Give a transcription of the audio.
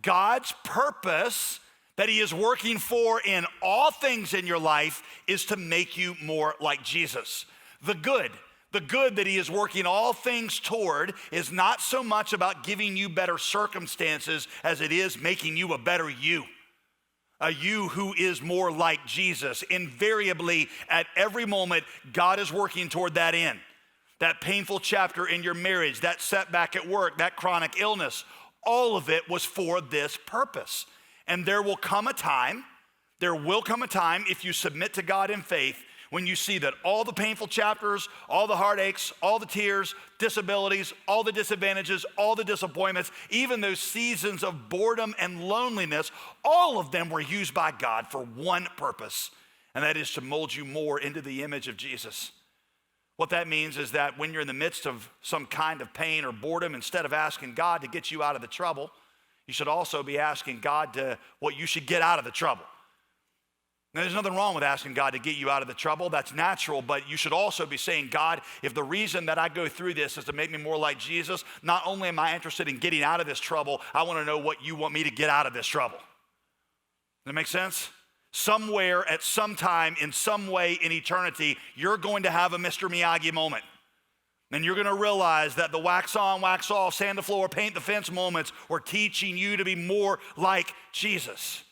God's purpose that he is working for in all things in your life is to make you more like Jesus. The good that he is working all things toward is not so much about giving you better circumstances as it is making you a better you. A you who is more like Jesus. Invariably, at every moment, God is working toward that end. That painful chapter in your marriage, that setback at work, that chronic illness, all of it was for this purpose. And there will come a time, if you submit to God in faith, when you see that all the painful chapters, all the heartaches, all the tears, disabilities, all the disadvantages, all the disappointments, even those seasons of boredom and loneliness, all of them were used by God for one purpose, and that is to mold you more into the image of Jesus. What that means is that when you're in the midst of some kind of pain or boredom, instead of asking God to get you out of the trouble, you should also be asking God what you should get out of the trouble. Now, there's nothing wrong with asking God to get you out of the trouble. That's natural, but you should also be saying, God, if the reason that I go through this is to make me more like Jesus, not only am I interested in getting out of this trouble, I want to know what you want me to get out of this trouble. Does that make sense? Somewhere, at some time, in some way in eternity, you're going to have a Mr. Miyagi moment. And you're going to realize that the wax on, wax off, sand the floor, paint the fence moments were teaching you to be more like Jesus.